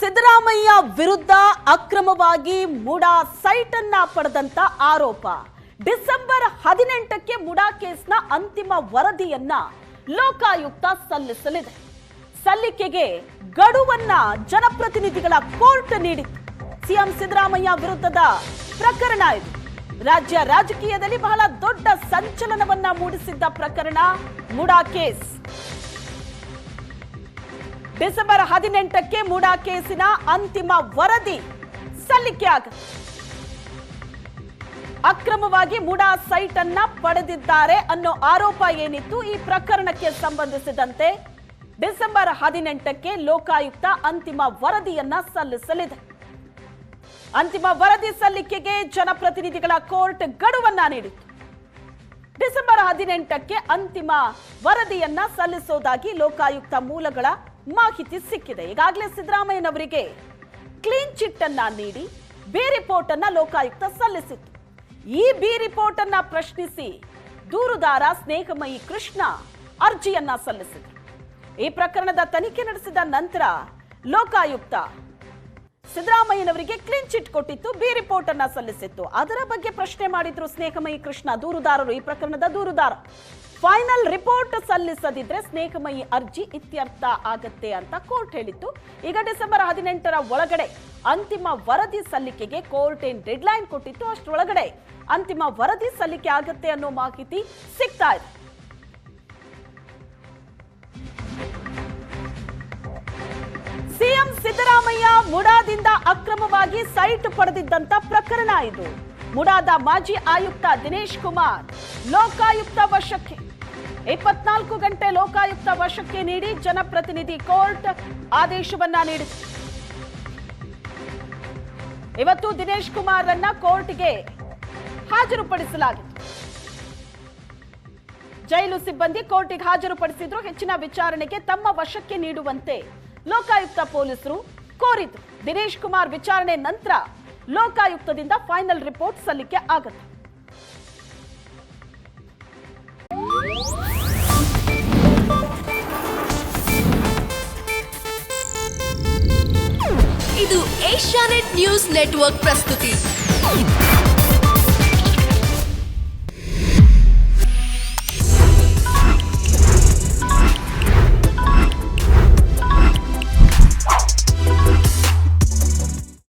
ಸಿದ್ದರಾಮಯ್ಯ ವಿರುದ್ಧ ಅಕ್ರಮವಾಗಿ ಮುಡಾ ಸೈಟ್ ಅನ್ನ ಪಡೆದಂತ ಆರೋಪ. ಡಿಸೆಂಬರ್ 18ಕ್ಕೆ ಮುಡಾ ಕೇಸ್ನ ಅಂತಿಮ ವರದಿಯನ್ನ ಲೋಕಾಯುಕ್ತ ಸಲ್ಲಿಸಲಿದೆ. ಸಲ್ಲಿಕೆಗೆ ಗಡುವನ್ನ ಜನಪ್ರತಿನಿಧಿಗಳ ಕೋರ್ಟ್ ನೀಡಿತ್ತು. ಸಿಎಂ ಸಿದ್ದರಾಮಯ್ಯ ವಿರುದ್ಧದ ಪ್ರಕರಣ ಇದು. ರಾಜ್ಯ ರಾಜಕೀಯದಲ್ಲಿ ಬಹಳ ದೊಡ್ಡ ಸಂಚಲನವನ್ನ ಮೂಡಿಸಿದ್ದ ಪ್ರಕರಣ ಮುಡಾ ಕೇಸ್. ಡಿಸೆಂಬರ್ 18ಕ್ಕೆ ಮುಡಾ ಕೇಸಿನ ಅಂತಿಮ ವರದಿ ಸಲ್ಲಿಕೆ ಆಗುತ್ತೆ. ಅಕ್ರಮವಾಗಿ ಮುಡಾ ಸೈಟ್ ಅನ್ನ ಪಡೆದಿದ್ದಾರೆ ಅನ್ನೋ ಆರೋಪ ಏನಿತ್ತು, ಈ ಪ್ರಕರಣಕ್ಕೆ ಸಂಬಂಧಿಸಿದಂತೆ ಡಿಸೆಂಬರ್ 18ಕ್ಕೆ ಲೋಕಾಯುಕ್ತ ಅಂತಿಮ ವರದಿಯನ್ನ ಸಲ್ಲಿಸಲಿದೆ. ಅಂತಿಮ ವರದಿ ಸಲ್ಲಿಕೆಗೆ ಜನಪ್ರತಿನಿಧಿಗಳ ಕೋರ್ಟ್ ಗಡುವನ್ನ ನೀಡಿತ್ತು. ಡಿಸೆಂಬರ್ 18ಕ್ಕೆ ಅಂತಿಮ ವರದಿಯನ್ನ ಸಲ್ಲಿಸೋದಾಗಿ ಲೋಕಾಯುಕ್ತ ಮೂಲಗಳ ಮಾಹಿತಿ ಸಿಕ್ಕಿದೆ. ಈಗಾಗಲೇ ಸಿದ್ದರಾಮಯ್ಯನವರಿಗೆ ಕ್ಲೀನ್ ಚಿಟ್ ಅನ್ನ ನೀಡಿ ಬಿ ರಿಪೋರ್ಟ್ ಅನ್ನ ಲೋಕಾಯುಕ್ತ ಸಲ್ಲಿಸಿತ್ತು. ಈ ಬಿ ರಿಪೋರ್ಟ್ ಅನ್ನ ಪ್ರಶ್ನಿಸಿ ದೂರುದಾರ ಸ್ನೇಹಮಯಿ ಕೃಷ್ಣ ಅರ್ಜಿಯನ್ನ ಸಲ್ಲಿಸಿದರು. ಈ ಪ್ರಕರಣದ ತನಿಖೆ ನಡೆಸಿದ ನಂತರ ಲೋಕಾಯುಕ್ತ ಸಿದ್ದರಾಮಯ್ಯನವರಿಗೆ ಕ್ಲೀನ್ ಚಿಟ್ ಕೊಟ್ಟಿತ್ತು, ಬಿ ರಿಪೋರ್ಟ್ ಅನ್ನ ಸಲ್ಲಿಸಿತ್ತು. ಅದರ ಬಗ್ಗೆ ಪ್ರಶ್ನೆ ಮಾಡಿದ್ರು ಸ್ನೇಹಮಯಿ ಕೃಷ್ಣ, ದೂರುದಾರರು, ಈ ಪ್ರಕರಣದ ದೂರುದಾರ. ಫೈನಲ್ ರಿಪೋರ್ಟ್ ಸಲ್ಲಿಸದಿದ್ರೆ ಸ್ನೇಹಮಯಿ ಅರ್ಜಿ ಇತ್ಯರ್ಥ ಆಗತ್ತೆ ಅಂತ ಕೋರ್ಟ್ ಹೇಳಿತ್ತು. ಈಗ ಡಿಸೆಂಬರ್ 18ರ ಒಳಗಡೆ ಅಂತಿಮ ವರದಿ ಸಲ್ಲಿಕೆಗೆ ಕೋರ್ಟ್ ಏನ್ ಡೆಡ್ ಲೈನ್ ಕೊಟ್ಟಿತ್ತು, ಅಷ್ಟರೊಳಗಡೆ ಅಂತಿಮ ವರದಿ ಸಲ್ಲಿಕೆ ಆಗತ್ತೆ ಅನ್ನೋ ಮಾಹಿತಿ ಸಿಗ್ತಾ ಇದೆ. ಸಿಎಂ ಸಿದ್ದರಾಮಯ್ಯ ಮುಡಾದಿಂದ ಅಕ್ರಮವಾಗಿ ಸೈಟ್ ಪಡೆದಿದ್ದಂತ ಪ್ರಕರಣ ಇದು. ಮುಡಾದ ಮಾಜಿ ಆಯುಕ್ತ ದಿನೇಶ್ ಕುಮಾರ್ ಲೋಕಾಯುಕ್ತ ವಶಕ್ಕೆ 24 ಗಂಟೆ ಲೋಕಾಯುಕ್ತ ವಶಕ್ಕೆ ನೀಡಿ ಜನಪ್ರತಿನಿಧಿ ಕೋರ್ಟ್ ಆದೇಶವನ್ನ ನೀಡಿದೆ. ಇವತ್ತು ದಿನೇಶ್ ಕುಮಾರ್ ಅನ್ನ ಕೋರ್ಟ್ಗೆ ಹಾಜರುಪಡಿಸಲಾಗಿತ್ತು. ಜೈಲು ಸಿಬ್ಬಂದಿ ಕೋರ್ಟಿಗೆ ಹಾಜರುಪಡಿಸಿದ್ರು. ಹೆಚ್ಚಿನ ವಿಚಾರಣೆಗೆ ತಮ್ಮ ವಶಕ್ಕೆ ನೀಡುವಂತೆ ಲೋಕಾಯುಕ್ತ ಪೊಲೀಸರು ಕೋರಿದ್ರು. ದಿನೇಶ್ ಕುಮಾರ್ ವಿಚಾರಣೆ ನಂತರ ಲೋಕಾಯುಕ್ತದಿಂದ ಫೈನಲ್ ರಿಪೋರ್ಟ್ ಸಲ್ಲಿಕೆ ಆಗುತ್ತೆ. ಇದು ಏಷ್ಯಾನೆಟ್ ನ್ಯೂಸ್ ನೆಟ್ವರ್ಕ್ ಪ್ರಸ್ತುತಿ.